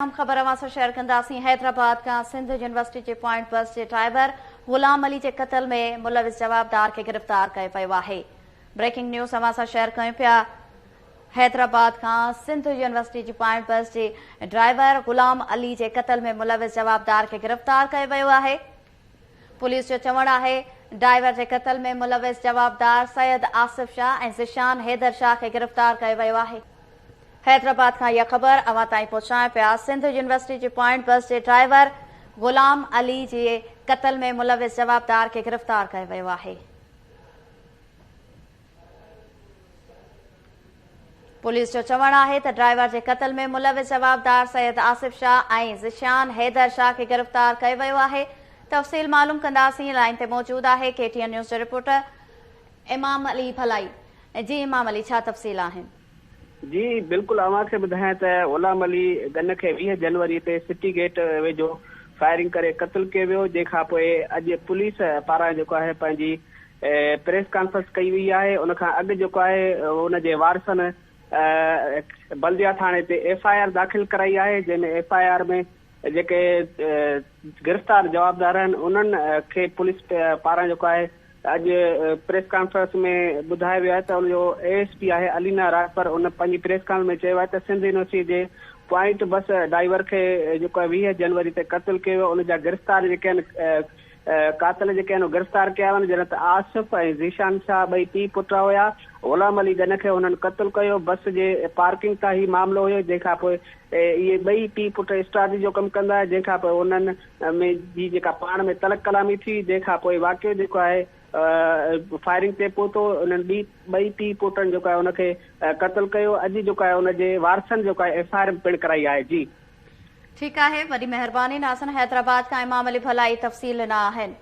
हम ख़बर अवां शेयर कंदासीं। हैदराबाद का सिंध यूनिवर्सिटी के पॉइंट बस के ड्राइवर गुलाम अली के कत्ल में मुलविस जवाबदार के गिरफ्तार किया पियो आहे। ब्रेकिंग न्यूज़ अवां शेयर कयूं पिया। हैदराबाद का सिंध यूनिवर्सिटी की पॉइंट बस के ड्राइवर गुलाम अली के कत्ल में मुलविस जवाबदार के गिरफ्तार किया पियो आहे। पुलिस जो चवण आहे ड्राइवर के कत्ल में मुलविस जवाबदार सैयद आसिफ शाह और ज़िशान हैदर शाह के गिरफ्तार किया पियो आहे। हैदराबाद का यह खबर अवां ताईं पहुंचाए पिया। सिंध यूनिवर्सिटी के पॉइंट बस के ड्राइवर गुलाम अली के कत्ल में मुलविस जवाबदार के गिरफ्तार किया पियो आहे। पुलिस जो चवण आहे त ड्राइवर के कत्ल में मुलविस जवाबदार सैयद आसिफ शाह और ज़िशान हैदर शाह के गिरफ्तार किया पियो आहे। तफ़सील मालूम कंदासीं। लाइन ते मौजूद आहे KTN न्यूज़ जो रिपोर्टर इमाम अली भलाई। जी इमाम अली, छा तफ़सील आहिनि? जी बिल्कुल, अवां खे ॿुधायां त गुलाम अली गन खे 20 जनवरी ते सिटी गेट वेझो फायरिंग करे क़त्ल कयो वियो। जंहिंखां पोइ अॼु पुलिस पारां जेको आहे पंहिंजी प्रेस कॉन्फ्रेंस कई वई आहे। उन खां अॻु जेको आहे उनजे वारसनि बल्दिया थाणे ते FIR दाख़िल कराई आहे, जंहिंमें FIR में जेके गिरफ़्तार जवाबदार आहिनि उन्हनि खे पुलिस पारां जेको आहे अॼु प्रेस कॉन्फ्रेंस में ॿुधायो वियो आहे त उनजो ASP आहे अलीना राजपर। उन पंहिंजी प्रेस कॉन्फ्रेंस में चयो आहे त सिंध यूनिवर्सिटी जे पॉइंट बस ड्राइवर खे जेको आहे 20 जनवरी ते क़त्ल कयो वियो। उनजा गिरफ़्तार जेके आहिनि कातिल जेके आहिनि गिरफ़्तार कया आहिनि, जंहिं त आसिफ ऐं ज़ीशान शाह ॿई पीउ पुट हुया। गुलाम अली गन खे हुननि क़त्ल कयो। बस जे पार्किंग तां ही मामिलो हुयो, जंहिंखां पोइ इहे ॿई पीउ पुट स्टार्ट जो कमु कंदा। जंहिंखां पोइ उन्हनि में जी जेका पाण में तलक कलामी थी, जंहिंखां पोइ वाक़ियो जेको आहे फायरिंग ते पहुतो। उन्हनि ॿई पीउ पुटनि जेको आहे उनखे क़त्ल कयो। अॼु जेको आहे उनजे वारसनि जेको आहे FIR पिणु कराई आहे। जी ठीक है, वडी मेहरबानी नाज़न। हैदराबाद का इमाम अली भलाई तफ़सील न आहिनि।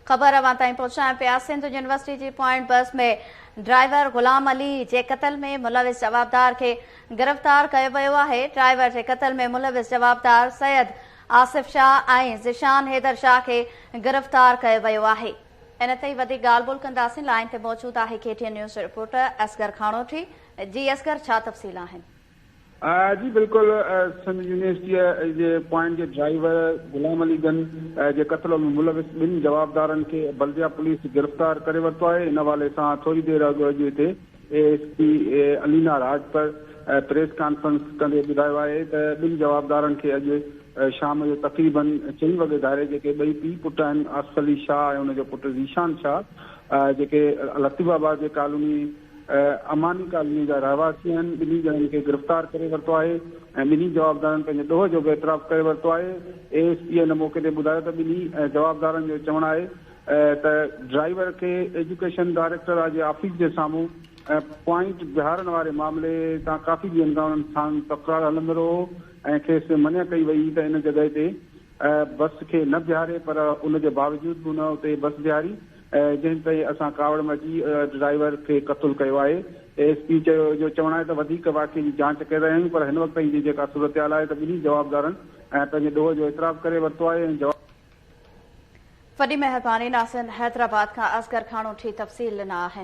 खबर अवां ताईं पहुंचाए पिया। सिंध यूनिवर्सिटी की पॉइंट बस में ड्राइवर गुलाम अली के कत्ल में मुलविस जवाबदार के गिरफ्तार किया पियो आहे। ड्राइवर के कत्ल में मुलविस जवाबदार सैयद आसिफ शाह और ज़िशान हैदर शाह के गिरफ्तार किया पियो आहे। इन ते वधीक ॻाल्हि ॿोल कंदासीं। लाइन ते मौजूद आहे KTN न्यूज़ जो रिपोर्टर असगर खानोठी। जी असगर, छा तफ़सील आहिनि? जी बिल्कुल, सिंध यूनिवर्सिटी जे पॉइंट जे ड्राइवर गुलाम अली गन जे कत्ल में मुलविस ॿिनि जवाबदारनि खे बल्दिया पुलिस गिरफ़्तार करे वरितो आहे। इन हवाले सां थोरी देरि अॻु हिते ASP अलीना राजपर प्रेस कॉन्फ्रेंस कंदे ॿुधायो आहे त ॿिनि जवाबदारनि खे अॼु शाम जो तक़रीबन 4 वॻे धारे जेके ॿई पीउ पुट आहिनि आसिफ अली शाह ऐं हुनजो पुटु ज़ीशान शाह जेके लतीफ़ाबाद जे कॉलोनी अमानी कॉलोनी जा रहवासी आहिनि, ॿिन्ही ॼणनि खे गिरफ़्तार करे वरितो आहे ऐं ॿिन्ही जवाबदारनि पंहिंजे ॾोह जो बि एतिराफ़ करे वरितो आहे। ASP हिन मौक़े ते ॿुधायो त ॿिन्ही जवाबदारनि जो चवणु आहे त ड्राइवर खे एजुकेशन डायरेक्टर जे ऑफिस जे साम्हूं पॉइंट बिहारण वारे मामले तां काफ़ी ॾींहंनि खां उन्हनि सां तकरार हलंदो रहो ऐं खेसि मञ कई वई त इन जॻह ते बस खे न बिहारे, पर उनजे बावजूद बि उन उते बस बिहारी, जंहिं ते असां कावड़ में अची ड्राइवर खे क़त्ल कयो आहे। ASP जो चवणु आहे त वधीक वाक़े जी जांच करे रहिया आहियूं, पर हिन वक़्त जी जेका सूरत हाल आहे त ॿिन्ही जवाबदारनि पंहिंजे ॾोह जो एतिराफ़ करे वरितो आहे। वॾी मेहरबानी नाज़िन। हैदराबाद का असगर खानोठी तफ़सील न आहिनि।